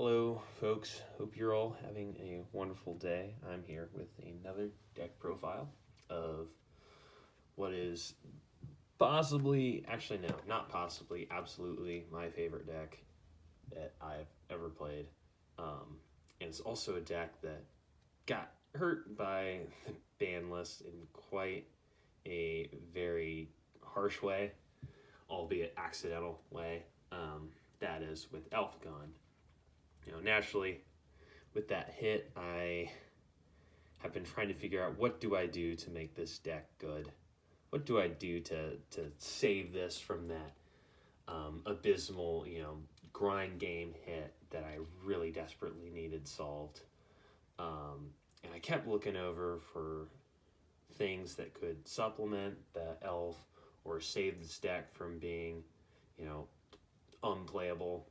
Hello, folks. Hope you're all having a wonderful day. I'm here with another deck profile of what is possibly, actually, no, not possibly, absolutely my favorite deck that I've ever played. And it's also a deck that got hurt by the ban list in quite a very harsh way, albeit accidental way. That is with Elf gone. Naturally, with that hit, I have been trying to figure out what do I do to make this deck good? What do I do to save this from that abysmal, grind game hit that I really desperately needed solved? And I kept looking over for things that could supplement the Elf or save this deck from being, unplayable.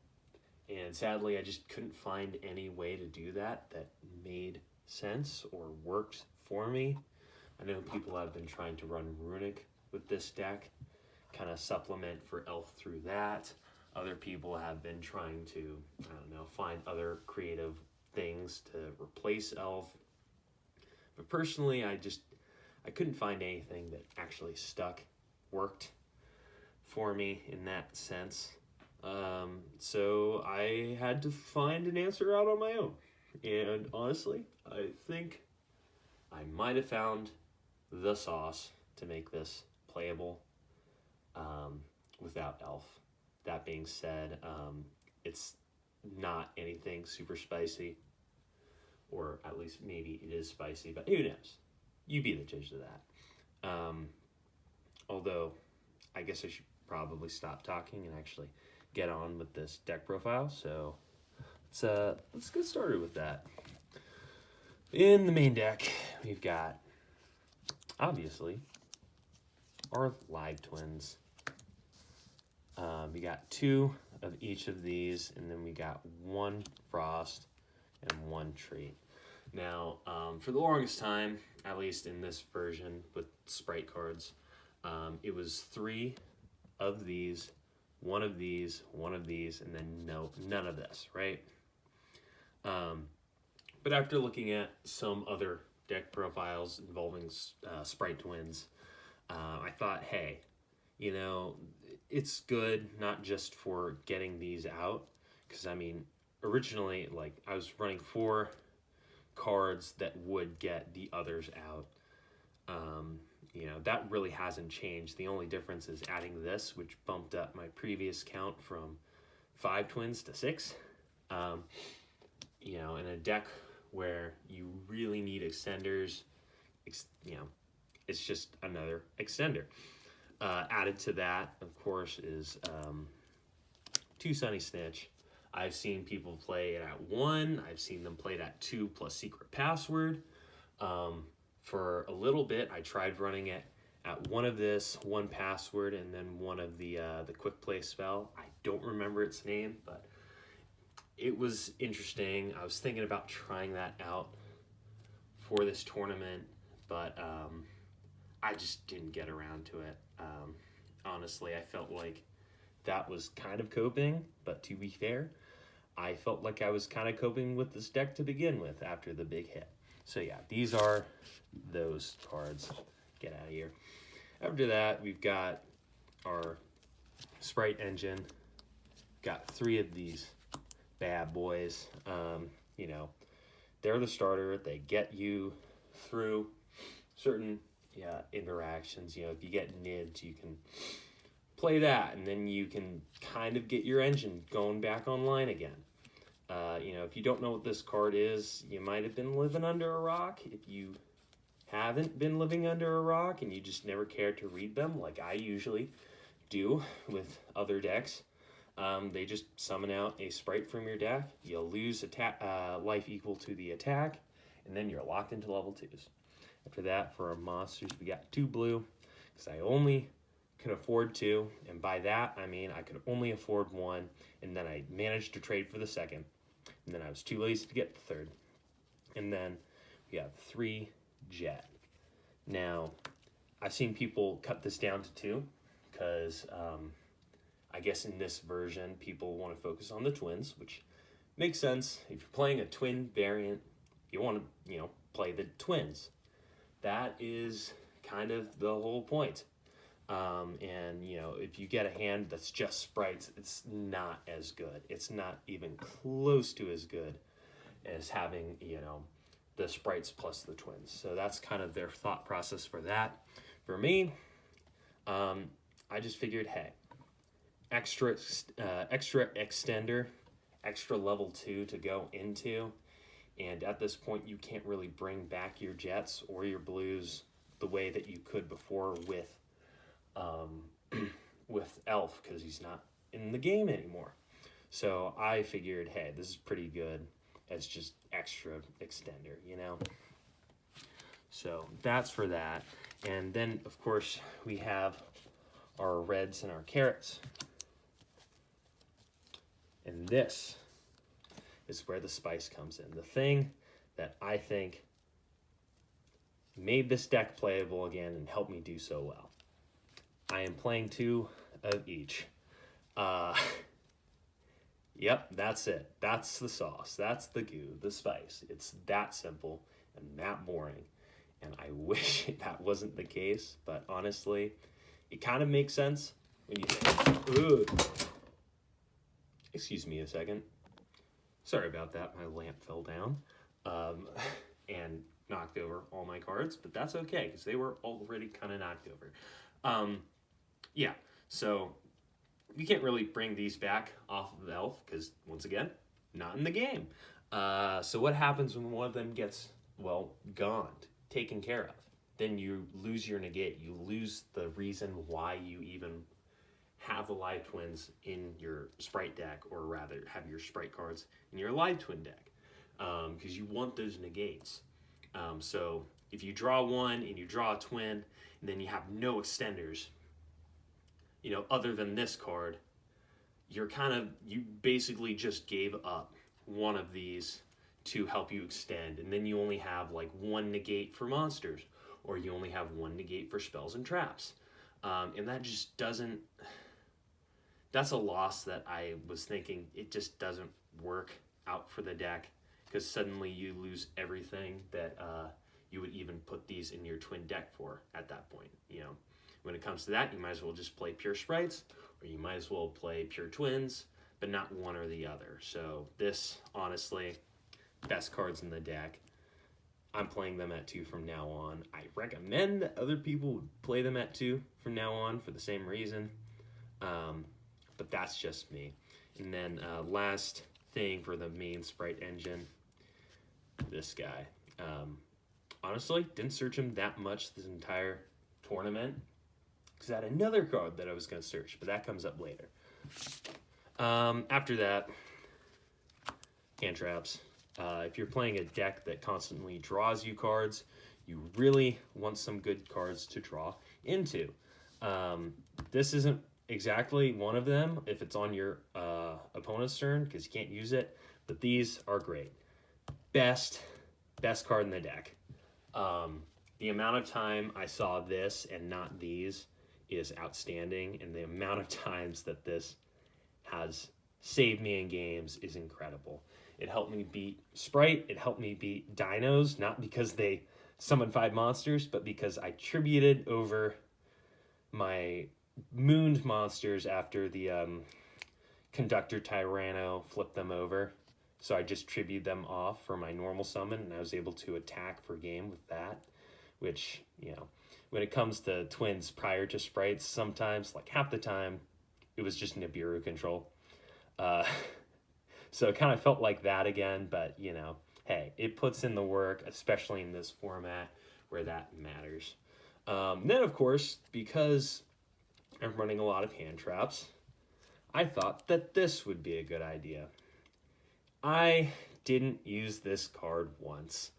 And sadly, I just couldn't find any way to do that made sense or worked for me. I know people have been trying to run Runic with this deck, kind of supplement for Elf through that. Other people have been trying to, find other creative things to replace Elf. But personally, I couldn't find anything that actually stuck, worked for me in that sense. So I had to find an answer out on my own. And honestly, I think I might have found the sauce to make this playable without Elf. That being said, it's not anything super spicy, or at least maybe it is spicy, but who knows? You be the judge of that. Although, I guess I should probably stop talking and actually get on with this deck profile. So let's get started with that. In the main deck, we've got, obviously, our Spright Twins. We got 2 of each of these, and then we got 1 Frost and 1 Treat. Now, for the longest time, at least in this version with Sprite cards, it was 3 of these, 1 of these, 1 of these, and then none of this, right? But after looking at some other deck profiles involving Spright Twins, I thought, hey, it's good not just for getting these out, because originally, I was running 4 cards that would get the others out. That really hasn't changed. The only difference is adding this, which bumped up my previous count from 5 twins to 6. In a deck where you really need extenders, it's just another extender. Added to that, of course, is 2 Sunny Snitch. I've seen people play it at 1. I've seen them play it at 2 plus Secret Password. For a little bit, I tried running it at 1 of this, 1 Password, and then 1 of the Quick Play spell. I don't remember its name, but it was interesting. I was thinking about trying that out for this tournament, but I just didn't get around to it. Honestly, I felt like that was kind of coping, but to be fair, I felt like I was kind of coping with this deck to begin with after the big hit. So yeah, these are those cards. Get out of here. After that, we've got our Sprite engine. Got 3 of these bad boys. They're the starter. They get you through certain interactions. If you get nids, you can play that, and then you can kind of get your engine going back online again. If you don't know what this card is, you might have been living under a rock. If you haven't been living under a rock and you just never cared to read them, like I usually do with other decks, they just summon out a Sprite from your deck. You'll lose life equal to the attack, and then you're locked into level 2s. After that, for our monsters, we got 2 blue, because I only could afford 2, and by that, I mean I could only afford 1, and then I managed to trade for the second, and then I was too lazy to get the third. And then we have 3 Jet. Now, I've seen people cut this down to 2, because I guess in this version, people want to focus on the twins, which makes sense. If you're playing a twin variant, you want to, play the twins. That is kind of the whole point. And, if you get a hand that's just sprites, it's not as good. It's not even close to as good as having, the sprites plus the twins. So that's kind of their thought process for that. For me, I just figured, hey, extra extender, extra level 2 to go into. And at this point, you can't really bring back your Jets or your Blues the way that you could before with Elf, because he's not in the game anymore. So I figured, hey, this is pretty good as just extra extender, So that's for that. And then, of course, we have our reds and our carrots. And this is where the spice comes in. The thing that I think made this deck playable again and helped me do so well. I am playing 2 of each. Yep, that's it. That's the sauce. That's the goo, the spice. It's that simple and that boring. And I wish that wasn't the case, but honestly, it kind of makes sense when you think, ooh. Excuse me a second. Sorry about that. My lamp fell down and knocked over all my cards, but that's okay because they were already kind of knocked over. Yeah, so you can't really bring these back off of the Elf because, once again, not in the game. So what happens when one of them gets, gone, taken care of? Then you lose your negate. You lose the reason why you even have the live twins in your Sprite deck, or rather have your Sprite cards in your live twin deck, because you want those negates. So if you draw one and you draw a twin, and then you have no extenders, other than this card, you basically just gave up one of these to help you extend, and then you only have like one negate for monsters, or you only have one negate for spells and traps. And that just doesn't, that's a loss that I was thinking it just doesn't work out for the deck, because suddenly you lose everything that you would even put these in your twin deck for at that point. When it comes to that, you might as well just play pure sprites, or you might as well play pure twins, but not one or the other. So this, honestly, best cards in the deck. I'm playing them at 2 from now on. I recommend that other people play them at 2 from now on for the same reason. But that's just me. And then last thing for the main Sprite engine, this guy. Honestly, didn't search him that much this entire tournament, because I had another card that I was going to search, but that comes up later. After that, hand traps. If you're playing a deck that constantly draws you cards, you really want some good cards to draw into. This isn't exactly one of them if it's on your opponent's turn, because you can't use it, but these are great. Best card in the deck. The amount of time I saw this and not these is outstanding, and the amount of times that this has saved me in games is incredible. It helped me beat Sprite, it helped me beat Dinos, not because they summoned 5 monsters, but because I tributed over my mooned monsters after the Conductor Tyranno flipped them over. So I just tributed them off for my normal summon, and I was able to attack for game with that, which, when it comes to twins prior to sprites, sometimes, like half the time, it was just Nibiru control. So it kind of felt like that again, but, hey, it puts in the work, especially in this format where that matters. Then, of course, because I'm running a lot of hand traps, I thought that this would be a good idea. I didn't use this card once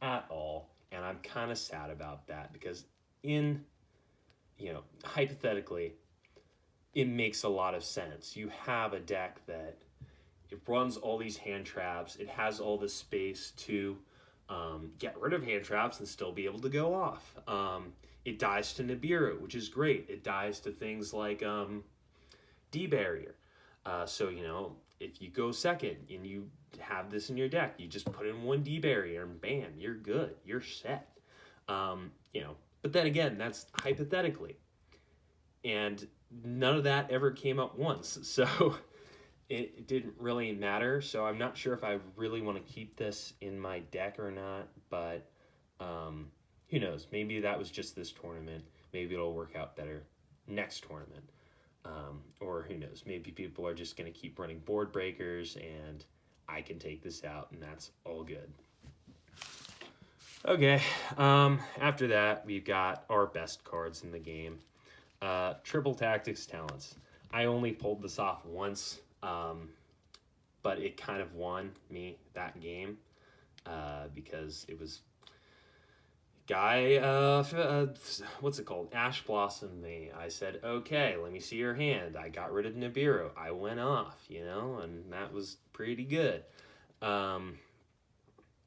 at all, and I'm kind of sad about that, because hypothetically, it makes a lot of sense. You have a deck that it runs all these hand traps. It has all this space to get rid of hand traps and still be able to go off. It dies to Nibiru, which is great. It dies to things like D-Barrier. So, if you go second and you have this in your deck. You just put in 1D barrier and bam, you're good. You're set. You know, but then again, that's hypothetically. And none of that ever came up once. So it didn't really matter. So I'm not sure if I really want to keep this in my deck or not, but who knows? Maybe that was just this tournament. Maybe it'll work out better next tournament. Or who knows? Maybe people are just going to keep running board breakers and I can take this out and that's all good. Okay, after that, we've got our best cards in the game. Triple Tactics Talents. I only pulled this off once, but it kind of won me that game because it was guy, what's it called? Ash Blossom me. I said, okay, let me see your hand. I got rid of Nibiru. I went off, you know, and that was pretty good.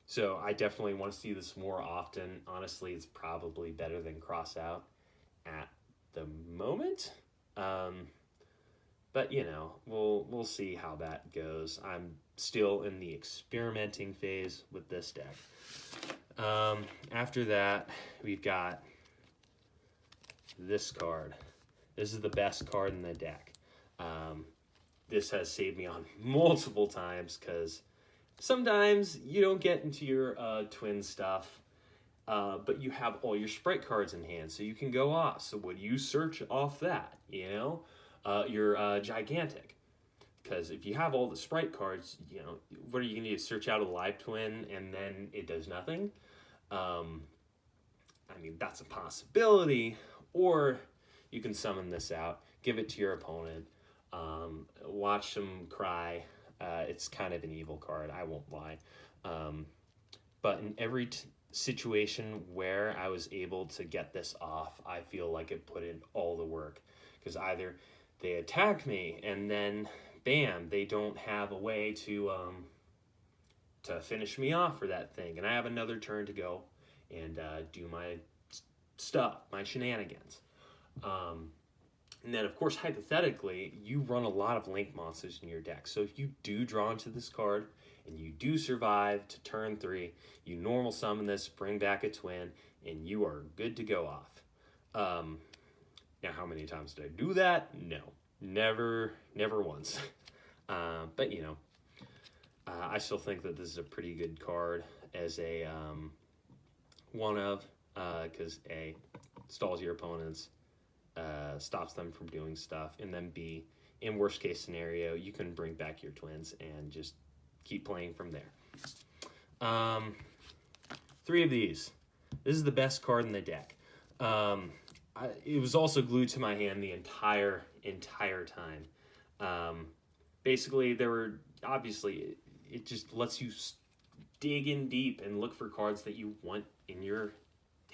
So I definitely want to see this more often. Honestly, it's probably better than Cross Out at the moment. But you know, we'll see how that goes. I'm still in the experimenting phase with this deck. After that, we've got this card. This is the best card in the deck. This has saved me on multiple times because sometimes you don't get into your twin stuff, but you have all your Sprite cards in hand, so you can go off. So would you search off that, you know? Your gigantic. Because if you have all the Sprite cards, you know, what are you going to do? Search out a live twin and then it does nothing? I mean, that's a possibility. Or you can summon this out, give it to your opponent, watch them cry. It's kind of an evil card, I won't lie. But in every situation where I was able to get this off, I feel like it put in all the work. Because either they attack me and then bam, they don't have a way to finish me off for that thing, and I have another turn to go and do my stuff, my shenanigans. And then, of course, hypothetically, you run a lot of Link monsters in your deck. So if you do draw into this card and you do survive to turn 3, you normal summon this, bring back a twin, and you are good to go off. Now, how many times did I do that? No, never once. But, you know, I still think that this is a pretty good card as a one of, because A, stalls your opponents, stops them from doing stuff, and then B, in worst case scenario, you can bring back your twins and just keep playing from there. 3 of these. This is the best card in the deck. It was also glued to my hand the entire time. Basically, there were, obviously, it just lets you dig in deep and look for cards that you want in your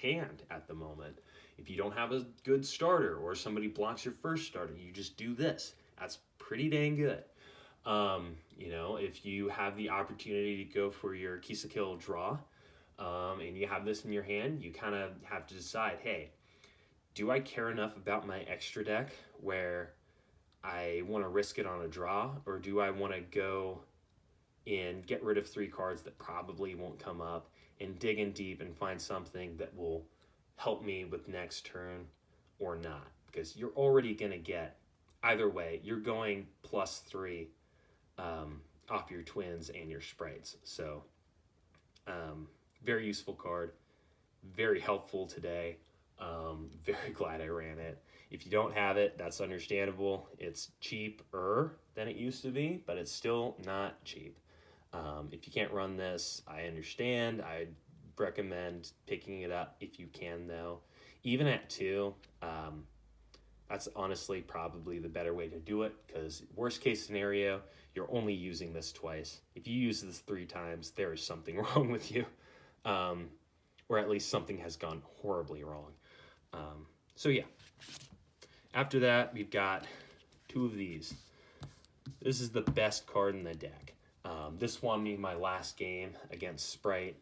hand at the moment. If you don't have a good starter or somebody blocks your first starter, you just do this. That's pretty dang good. You know, if you have the opportunity to go for your Kill draw, and you have this in your hand, you kind of have to decide, hey, do I care enough about my extra deck where I want to risk it on a draw, or do I want to go and get rid of 3 cards that probably won't come up and dig in deep and find something that will help me with next turn or not? Because you're already going to get, either way, you're going +3 off your twins and your sprites. So, very useful card, very helpful today. Very glad I ran it. If you don't have it, that's understandable. It's cheaper than it used to be, but it's still not cheap. If you can't run this, I understand. I'd recommend picking it up if you can, though. Even at 2, that's honestly probably the better way to do it, because worst case scenario, you're only using this twice. If you use this 3 times, there is something wrong with you. Or at least something has gone horribly wrong. So yeah. After that, we've got 2 of these. This is the best card in the deck. This won me my last game against Sprite,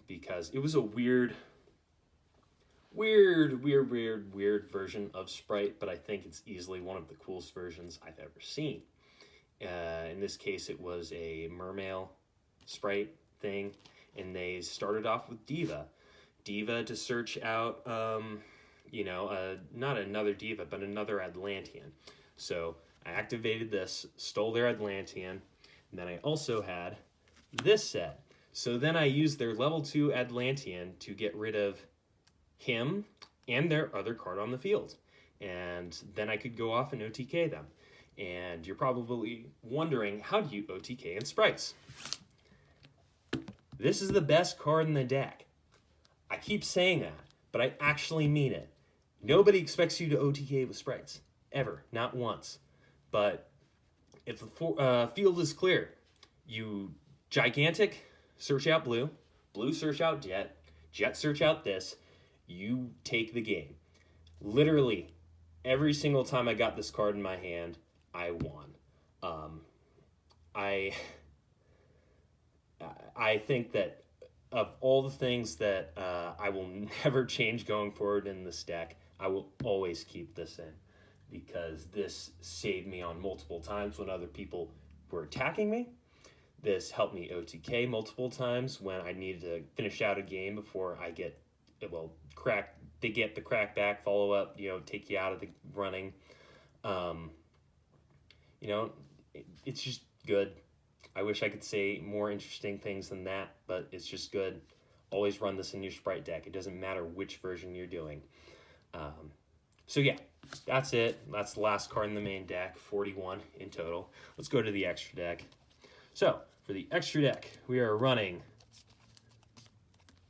because it was a weird version of Sprite, but I think it's easily one of the coolest versions I've ever seen. In this case, it was a Mermail Sprite thing, and they started off with Diva. Diva to search out, not another Diva, but another Atlantean. So I activated this, stole their Atlantean, and then I also had this set. So then I used their level 2 Atlantean to get rid of him and their other card on the field. And then I could go off and OTK them. And you're probably wondering, how do you OTK in Sprites? This is the best card in the deck. I keep saying that, but I actually mean it. Nobody expects you to OTK with Sprites. Ever. Not once. But if the field is clear, you gigantic, search out blue, blue search out jet, jet search out this, you take the game. Literally, every single time I got this card in my hand, I won. I think that of all the things that I will never change going forward in this deck, I will always keep this in, because this saved me on multiple times when other people were attacking me. This helped me OTK multiple times when I needed to finish out a game before I get, crack. They get the crack back follow up, take you out of the running. It's just good. I wish I could say more interesting things than that, but it's just good. Always run this in your Sprite deck. It doesn't matter which version you're doing. So yeah, that's it. That's the last card in the main deck, 41 in total. Let's go to the extra deck. So for the extra deck, we are running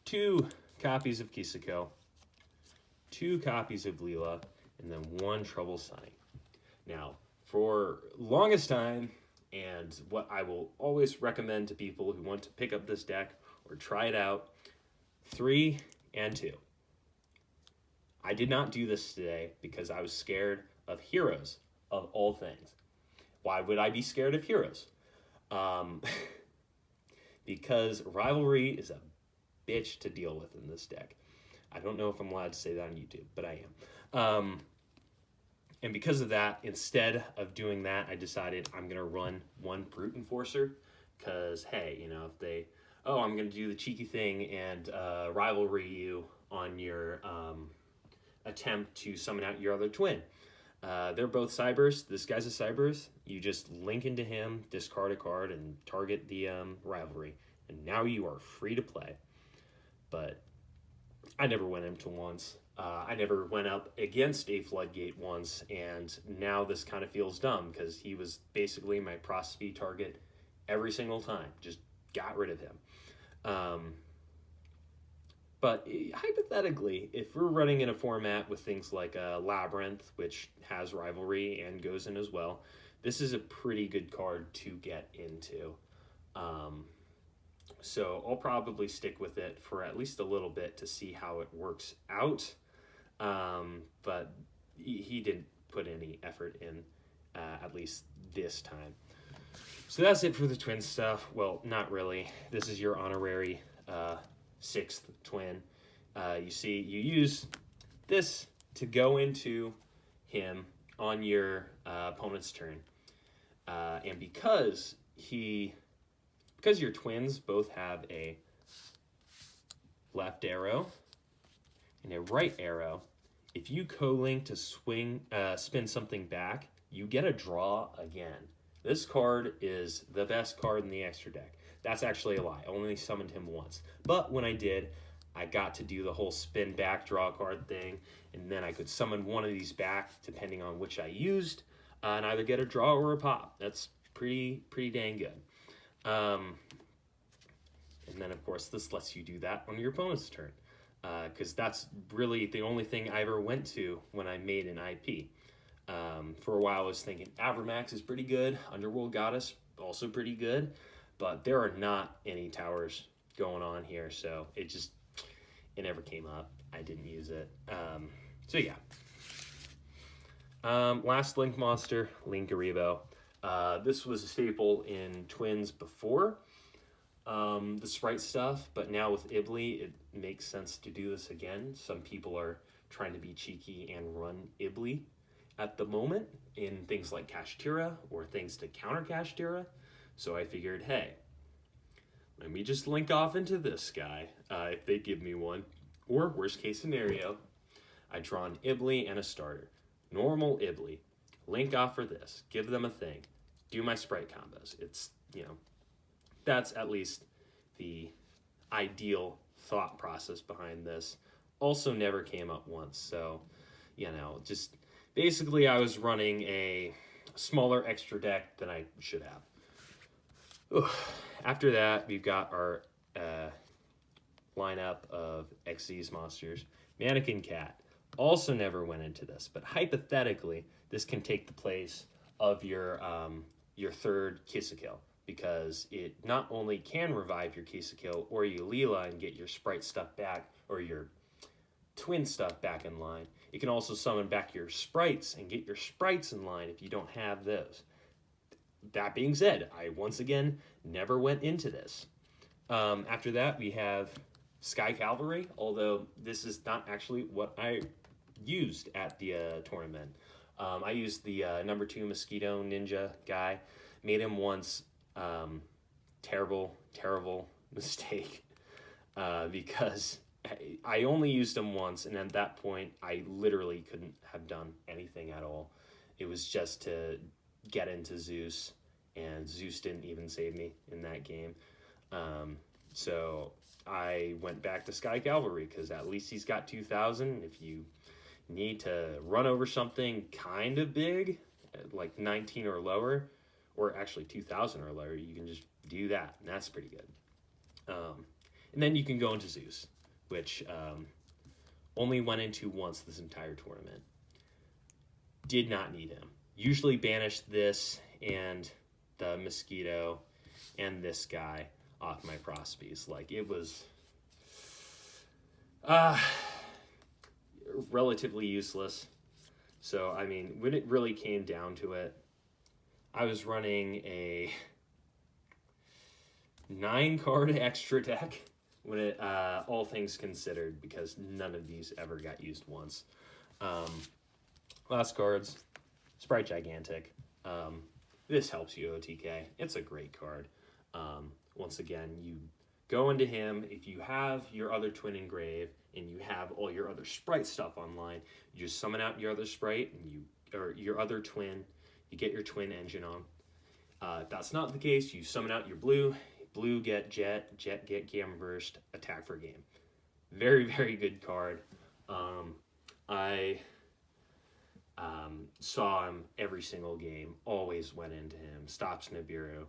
2 copies of Kisako, 2 copies of Leela, and then 1 Trouble Sunny. Now, for longest time, and what I will always recommend to people who want to pick up this deck or try it out, 3 and 2. I did not do this today because I was scared of heroes, of all things. Why would I be scared of heroes? Because rivalry is a bitch to deal with in this deck. I don't know if I'm allowed to say that on YouTube, but I am. And because of that, instead of doing that, I decided I'm going to run 1 Brute Enforcer. Because, hey, if they, I'm going to do the cheeky thing and rivalry you on your attempt to summon out your other twin. They're both Cybers. This guy's a Cybers. You just link into him, discard a card, and target the rivalry. And now you are free to play. But I never went into once. I never went up against a Floodgate once, and now this kind of feels dumb because he was basically my Prosody target every single time. Just got rid of him. But hypothetically, if we're running in a format with things like Labyrinth, which has rivalry and goes in as well, this is a pretty good card to get into. So I'll probably stick with it for at least a little bit to see how it works out. But he didn't put any effort in, at least this time. So that's it for the twin stuff. Well, not really. This is your honorary 6th twin. You see, you use this to go into him on your opponent's turn. And because your twins both have a left arrow and a right arrow, if you co-link to spin something back, you get a draw again. This card is the best card in the extra deck. That's actually a lie. I only summoned him once. But when I did, I got to do the whole spin back draw card thing, and then I could summon one of these back depending on which I used, and either get a draw or a pop. That's pretty dang good. And then, of course, this lets you do that on your opponent's turn, because that's really the only thing I ever went to when I made an IP. For a while, I was thinking Avramax is pretty good, Underworld Goddess also pretty good, but there are not any towers going on here, so it never came up. I didn't use it. So yeah. Last Link monster, Linkaribo. This was a staple in Twins before the Sprite stuff, but now with Ibly, it makes sense to do this again. Some people are trying to be cheeky and run Ibly, at the moment in things like Kashtira or things to counter Kashtira. So I figured, hey, let me just link off into this guy if they give me one. Or worst case scenario, I draw an Ibly and a starter. Normal Ibly. Link off for this. Give them a thing. Do my Sprite combos. It's, that's at least the ideal thought process behind this. Also never came up once. So, just basically I was running a smaller extra deck than I should have. After that, we've got our lineup of Xyz monsters. Mannequin Cat. Also never went into this, but hypothetically, this can take the place of your third Kiss-a-Kill, because it not only can revive your Kiss-a-Kill or your Leela and get your Sprite stuff back, or your twin stuff back in line, it can also summon back your Sprites and get your Sprites in line if you don't have those. That being said, I once again never went into this. After that, we have Sky Cavalry, although this is not actually what I used at the tournament. I used the number 2 Mosquito Ninja guy. Made him once. Terrible mistake. Because I only used him once, and at that point, I literally couldn't have done anything at all. It was just to get into Zeus, and Zeus didn't even save me in that game. So I went back to Sky Cavalry, because at least he's got 2,000. If you need to run over something kind of big, like 19 or lower, or actually 2,000 or lower, you can just do that, and that's pretty good. And then you can go into Zeus, which only went into once this entire tournament. Did not need him. Usually banished this and the Mosquito and this guy off my Prospies. Like, it was relatively useless. So, I mean, when it really came down to it, I was running a 9-card extra deck when it, all things considered, because none of these ever got used once. Last cards, Sprite Gigantic. This helps you OTK. It's a great card. Once again, you go into him. If you have your other twin engrave and you have all your other Sprite stuff online, you just summon out your other Sprite or your other twin. You get your twin engine on. If that's not the case, you summon out your blue. Blue get Jet. Jet get Gamma Burst. Attack for game. Very, very good card. I saw him every single game. Always went into him. Stops Nibiru.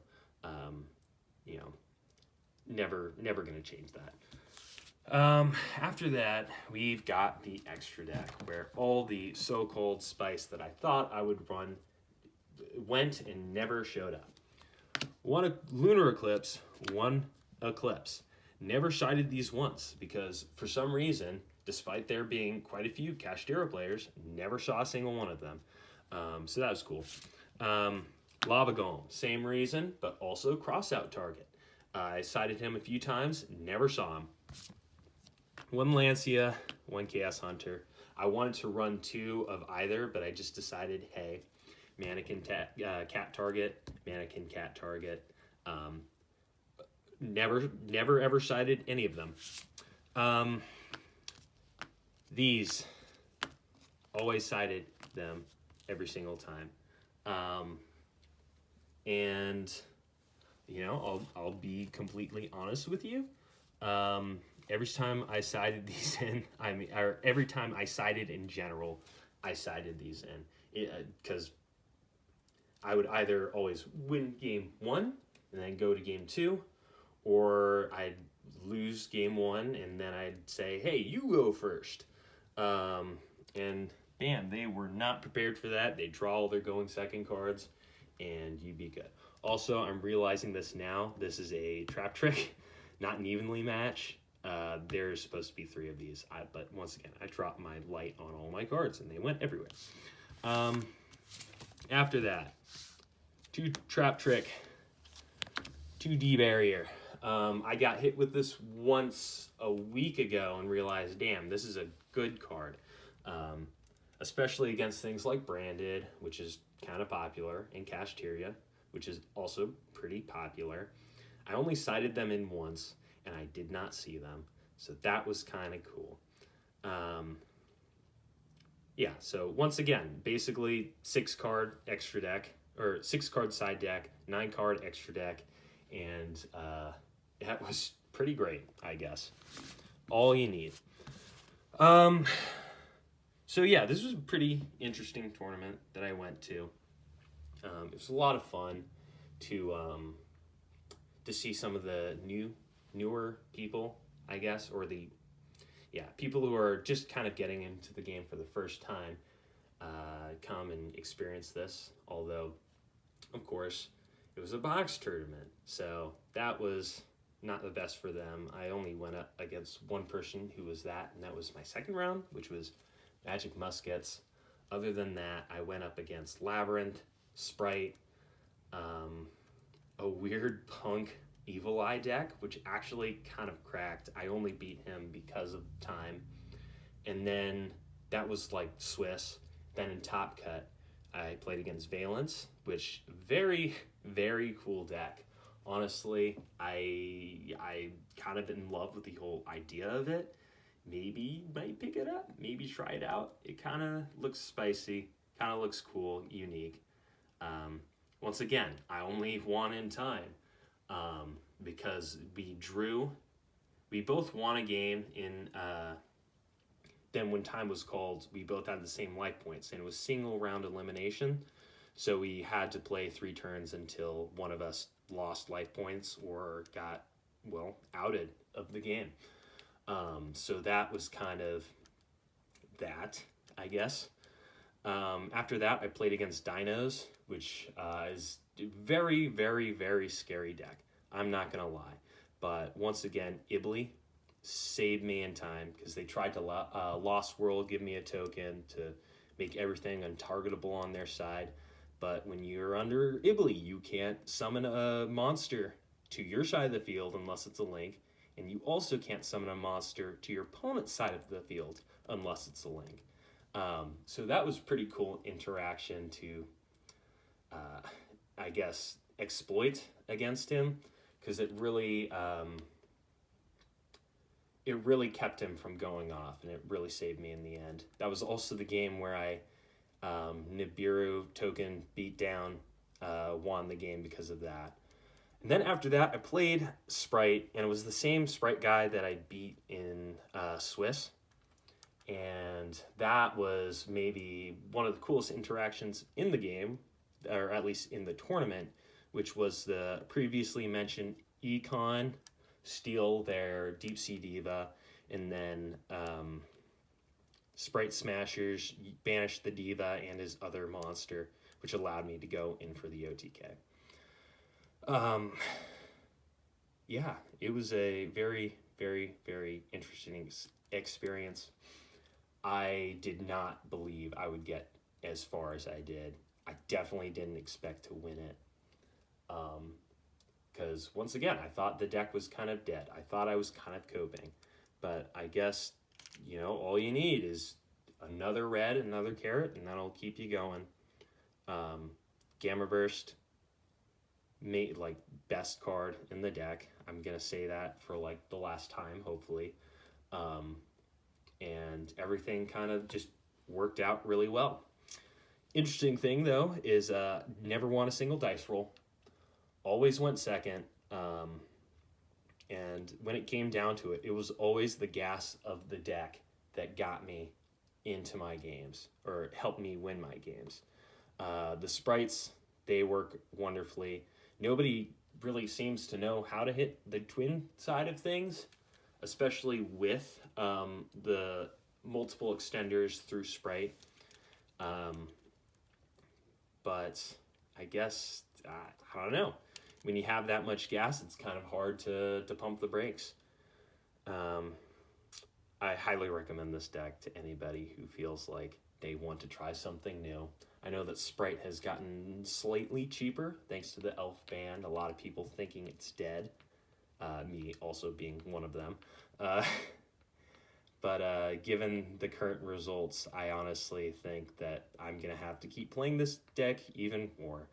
Never going to change that. After that, we've got the extra deck, where all the so-called spice that I thought I would run went and never showed up. One Lunar Eclipse, one Eclipse. Never sided these once, because for some reason, despite there being quite a few Kashtira players, never saw a single one of them. So that was cool. Lava Golem, same reason, but also cross-out target. I sided him a few times, never saw him. One Lancia, one Chaos Hunter. I wanted to run 2 of either, but I just decided, hey, Mannequin Cat target, Mannequin Cat target. Never ever sided any of them. These, always sided them every single time. And I'll be completely honest with you. Every time I sided these in, or every time I sided in general, I sided these in, because I would either always win game 1 and then go to game 2, or I'd lose game 1 and then I'd say, hey, you go first. And bam, they were not prepared for that. They draw all their going second cards, and you'd be good. Also, I'm realizing this now. This is a trap trick, not an evenly match. There's supposed to be 3 of these, but once again, I dropped my light on all my cards, and they went everywhere. After that, 2 trap trick, 2D barrier. I got hit with this once a week ago and realized, damn, this is a good card. especially against things like Branded, which is kind of popular, and Cashteria, which is also pretty popular. I only sighted them in once, and I did not see them, so that was kind of cool. Yeah, so once again, basically 6-card extra deck, or 6-card side deck, 9-card extra deck, and that was pretty great, I guess. All you need. So yeah, this was a pretty interesting tournament that I went to. It was a lot of fun to see some of the newer people, I guess, or people who are just kind of getting into the game for the first time come and experience this. Although, of course, it was a box tournament, so that was not the best for them. I only went up against one person who was that, and that was my second round, which was Magic Muskets. Other than that, I went up against Labyrinth, Sprite, a weird punk Evil Eye deck, which actually kind of cracked. I only beat him because of time. And then that was like Swiss. Then in Top Cut, I played against Valence, which very, very cool deck. Honestly, I kind of in love with the whole idea of it. Maybe might pick it up, maybe try it out. It kind of looks spicy, kind of looks cool, unique. Once again, I only won in time because we both won a game in, then when time was called, we both had the same life points, and it was single round elimination. So we had to play 3 turns until one of us lost life points or got, outed of the game. So that was kind of that, I guess. After that, I played against Dinos, which is a very, very, very scary deck. I'm not going to lie. But once again, Ibly saved me in time because they tried to Lost World give me a token to make everything untargetable on their side. But when you're under Ibly, you can't summon a monster to your side of the field unless it's a link. And you also can't summon a monster to your opponent's side of the field unless it's a link. So that was pretty cool interaction to, I guess, exploit against him, because it really kept him from going off, and it really saved me in the end. That was also the game where I Nibiru token beat down, won the game because of that. And then after that, I played Sprite, and it was the same Sprite guy that I beat in Swiss. And that was maybe one of the coolest interactions in the game, or at least in the tournament, which was the previously mentioned Econ steal their Deep Sea Diva, and then Sprite Smashers banished the Diva and his other monster, which allowed me to go in for the OTK. Yeah, it was a very, very, very interesting experience. I did not believe I would get as far as I did. I definitely didn't expect to win it. Because once again, I thought the deck was kind of dead. I thought I was kind of coping. But I guess, all you need is another red, another carrot, and that'll keep you going. Gamma Burst, best card in the deck. I'm going to say that for the last time, hopefully. And everything kind of just worked out really well. Interesting thing, though, is never won a single dice roll. Always went second. And when it came down to it, it was always the gas of the deck that got me into my games, or helped me win my games. The Sprites, they work wonderfully. Nobody really seems to know how to hit the twin side of things, especially with the multiple extenders through Sprite. But I guess, I don't know. When you have that much gas, it's kind of hard to pump the brakes. I highly recommend this deck to anybody who feels like they want to try something new. I know that Sprite has gotten slightly cheaper thanks to the elf ban. A lot of people thinking it's dead. Me also being one of them. But given the current results, I honestly think that I'm going to have to keep playing this deck even more.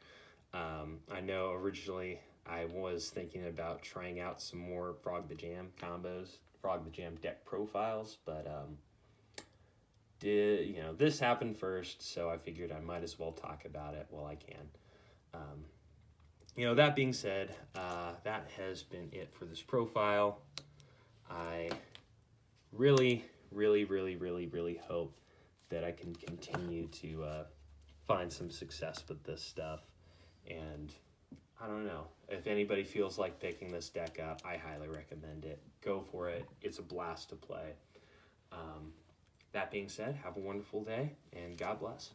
I know originally I was thinking about trying out some more Frog the Jam combos, Frog the Jam deck profiles, but this happened first, so I figured I might as well talk about it while I can. That being said, that has been it for this profile. I really, really, really, really, really hope that I can continue to find some success with this stuff. And I don't know, if anybody feels like picking this deck up, I highly recommend it. Go for it. It's a blast to play. That being said, have a wonderful day, and God bless.